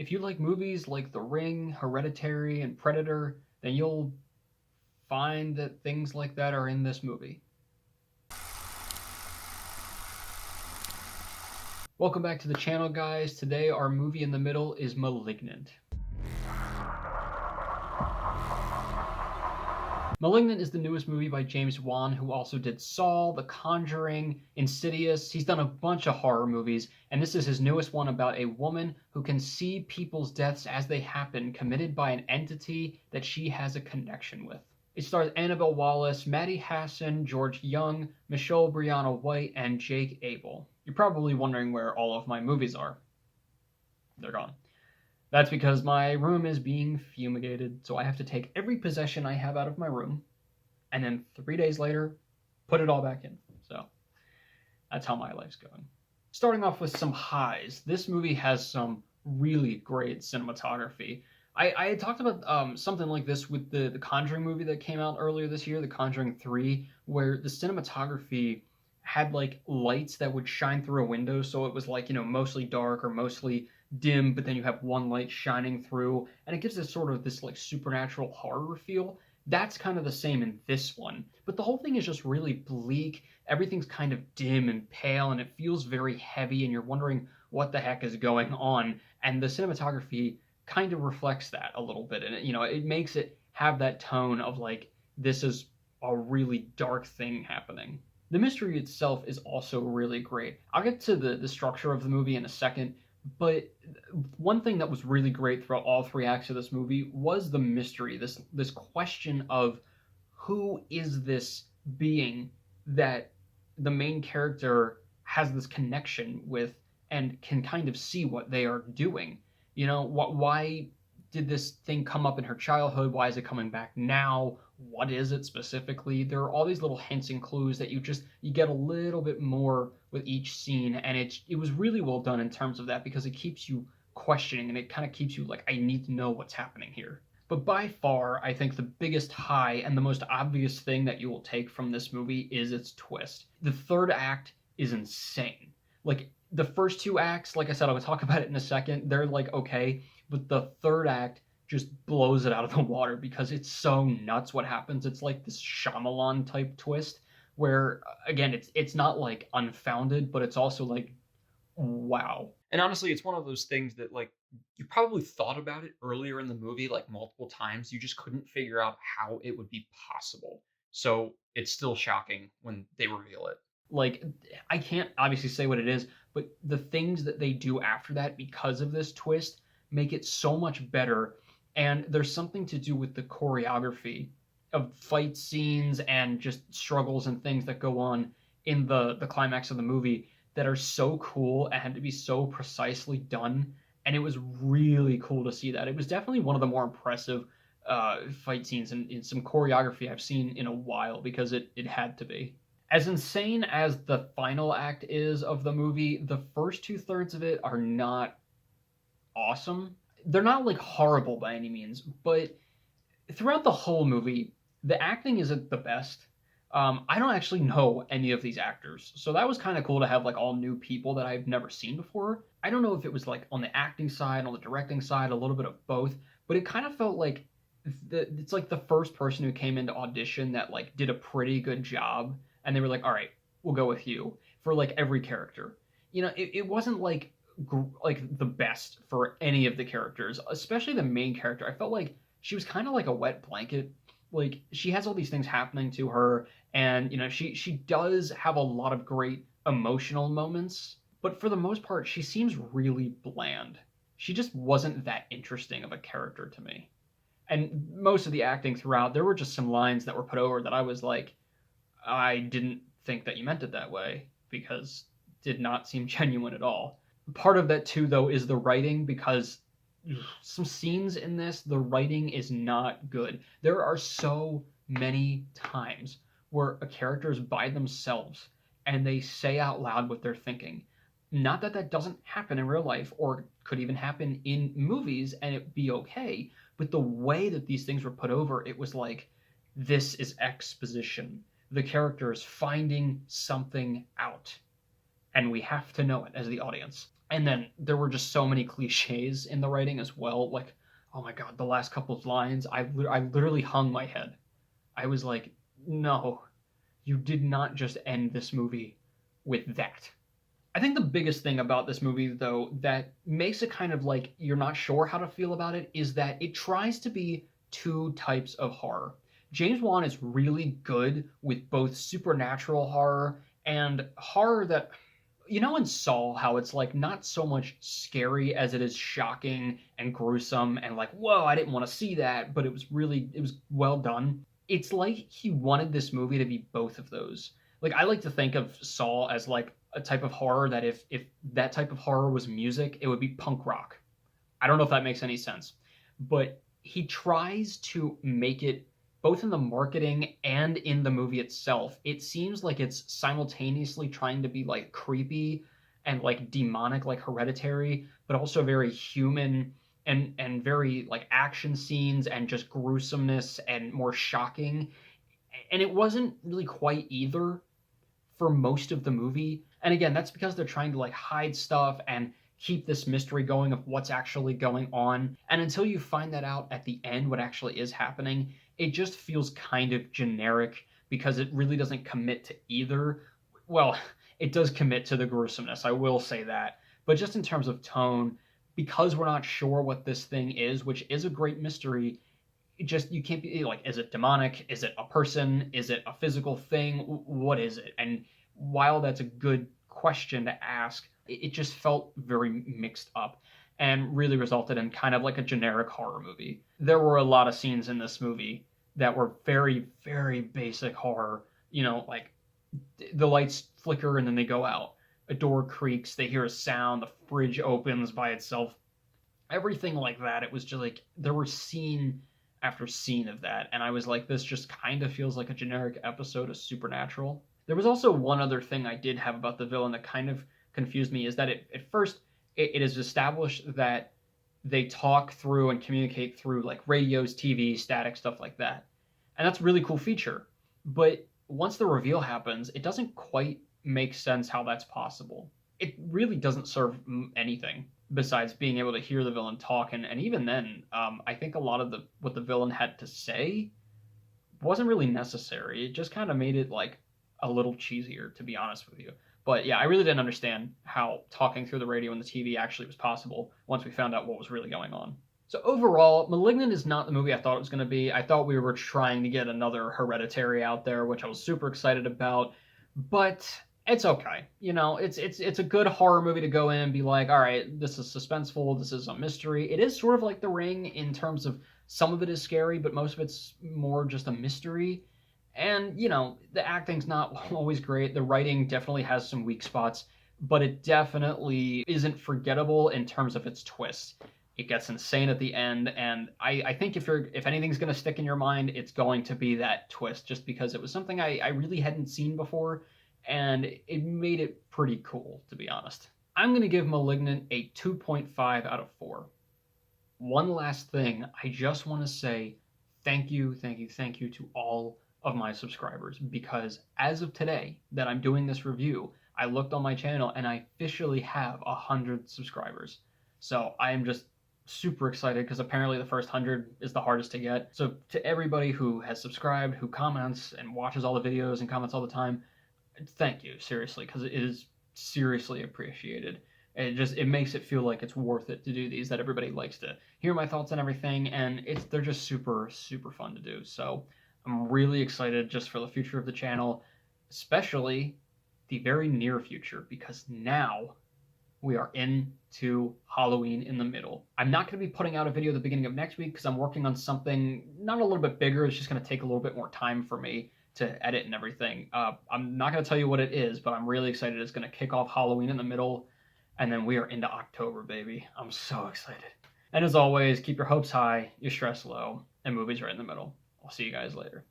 If you like movies like The Ring, Hereditary, and Predator, then you'll find that things like that are in this movie. Welcome back to the channel, guys. Today our movie in the middle is Malignant. Malignant is the newest movie by James Wan, who also did Saw, The Conjuring, Insidious. He's done a bunch of horror movies, and this is his newest one about a woman who can see people's deaths as they happen, committed by an entity that she has a connection with. It stars Annabelle Wallis, Maddie Hasson, George Young, Michelle Brianna White, and Jake Abel. You're probably wondering where all of my movies are. They're gone. That's because my room is being fumigated, so I have to take every possession I have out of my room, and then 3 days later, put it all back in. So that's how my life's going. Starting off with some highs, this movie has some really great cinematography. I had talked about something like this with the Conjuring movie that came out earlier this year, The Conjuring 3, where the cinematography had like lights that would shine through a window, so it was like, mostly dark or mostly dim, but then you have one light shining through, and it gives this sort of this like supernatural horror feel. That's kind of the same in this one, but the whole thing is just really bleak. Everything's kind of dim and pale, and it feels very heavy, and you're wondering what the heck is going on. And the cinematography kind of reflects that a little bit, and it makes it have that tone of like, this is a really dark thing happening. The mystery itself is also really great. I'll get to the structure of the movie in a second, but one thing that was really great throughout all three acts of this movie was the mystery, this question of who is this being that the main character has this connection with and can kind of see what they are doing. Why did this thing come up in her childhood? Why is it coming back now? What is it specifically? There are all these little hints and clues that you get a little bit more with each scene, and it was really well done in terms of that, because it keeps you questioning, and it kind of keeps you like, I need to know what's happening here. But by far, I think the biggest high and the most obvious thing that you will take from this movie is its twist. The third act is insane. Like, the first two acts, like I said, I will talk about it in a second, they're like okay, but the third act just blows it out of the water because it's so nuts what happens. It's like this Shyamalan type twist where, again, it's not like unfounded, but it's also like, wow. And honestly, it's one of those things that like, you probably thought about it earlier in the movie like multiple times. You just couldn't figure out how it would be possible. So it's still shocking when they reveal it. Like, I can't obviously say what it is, but the things that they do after that because of this twist make it so much better. And there's something to do with the choreography of fight scenes and just struggles and things that go on in the climax of the movie that are so cool and had to be so precisely done. And it was really cool to see that. It was definitely one of the more impressive fight scenes and some choreography I've seen in a while, because it had to be. As insane as the final act is of the movie, the first 2/3 of it are not awesome. They're not like horrible by any means, but throughout the whole movie, the acting isn't the best. I don't actually know any of these actors, so that was kind of cool to have like all new people that I've never seen before. I don't know if it was like on the acting side, on the directing side, a little bit of both, but it kind of felt like it's like the first person who came into audition that like did a pretty good job, and they were like, all right, we'll go with you for like every character. It wasn't like the best for any of the characters, especially the main character. I felt like she was kind of like a wet blanket. Like, she has all these things happening to her, and she does have a lot of great emotional moments, but for the most part she seems really bland. She just wasn't that interesting of a character to me. And most of the acting throughout, there were just some lines that were put over that I was like, I didn't think that you meant it that way, because it did not seem genuine at all. Part of that too, though, is the writing, because some scenes in this, the writing is not good. There are so many times where a character is by themselves and they say out loud what they're thinking. Not that that doesn't happen in real life, or could even happen in movies and it'd be okay, but the way that these things were put over, it was like, this is exposition. The character is finding something out. and we have to know it as the audience. And then there were just so many cliches in the writing as well. Like, oh my god, the last couple of lines, I literally hung my head. I was like, no, you did not just end this movie with that. I think the biggest thing about this movie, though, that makes it kind of like you're not sure how to feel about it is that it tries to be two types of horror. James Wan is really good with both supernatural horror and horror that, you know, in Saw, how it's like not so much scary as it is shocking and gruesome and like, whoa, I didn't want to see that, but it was well done. It's like he wanted this movie to be both of those. Like, I like to think of Saw as like a type of horror that if that type of horror was music, it would be punk rock. I don't know if that makes any sense, but he tries to make it both in the marketing and in the movie itself. It seems like it's simultaneously trying to be like creepy and like demonic, like Hereditary, but also very human and very like action scenes and just gruesomeness and more shocking. And it wasn't really quite either for most of the movie. And again, that's because they're trying to like hide stuff and keep this mystery going of what's actually going on. And until you find that out at the end, what actually is happening, it just feels kind of generic because it really doesn't commit to either. Well, it does commit to the gruesomeness, I will say that. But just in terms of tone, because we're not sure what this thing is, which is a great mystery, it just you can't be like, is it demonic? Is it a person? Is it a physical thing? What is it? And while that's a good question to ask, it just felt very mixed up and really resulted in kind of like a generic horror movie. There were a lot of scenes in this movie that were very, very basic horror. You know, like the lights flicker and then they go out. A door creaks, they hear a sound, the fridge opens by itself. Everything like that. It was just like there were scene after scene of that, and I was like, this just kind of feels like a generic episode of Supernatural. There was also one other thing I did have about the villain that kind of confused me is that at first it is established that they talk through and communicate through like radios, TV, static, stuff like that. And that's a really cool feature. But once the reveal happens, it doesn't quite make sense how that's possible. It really doesn't serve anything besides being able to hear the villain talk. And even then, I think a lot of the what the villain had to say wasn't really necessary. It just kind of made it like a little cheesier, to be honest with you. But yeah, I really didn't understand how talking through the radio and the TV actually was possible once we found out what was really going on. So overall, Malignant is not the movie I thought it was going to be. I thought we were trying to get another Hereditary out there, which I was super excited about. But it's okay. You know, it's a good horror movie to go in and be like, all right, this is suspenseful, this is a mystery. It is sort of like The Ring in terms of some of it is scary, but most of it's more just a mystery. And, you know, the acting's not always great. The writing definitely has some weak spots, but it definitely isn't forgettable in terms of its twists. It gets insane at the end, and I think if anything's going to stick in your mind, it's going to be that twist, just because it was something I really hadn't seen before, and it made it pretty cool, to be honest. I'm going to give Malignant a 2.5 out of 4. One last thing, I just want to say thank you to all of my subscribers, because as of today that I'm doing this review, I looked on my channel and I officially have 100 subscribers. So I am just super excited because apparently the first 100 is the hardest to get. So to everybody who has subscribed, who comments and watches all the videos and comments all the time, thank you, seriously, because it is seriously appreciated. It makes it feel like it's worth it to do these, that everybody likes to hear my thoughts and everything, and they're just super fun to do. So I'm really excited just for the future of the channel, especially the very near future, because now we are into Halloween in the middle. I'm not going to be putting out a video at the beginning of next week because I'm working on something not a little bit bigger. It's just going to take a little bit more time for me to edit and everything. I'm not going to tell you what it is, but I'm really excited. It's going to kick off Halloween in the middle, and then we are into October, baby. I'm so excited. And as always, keep your hopes high, your stress low, and movies right in the middle. I'll see you guys later.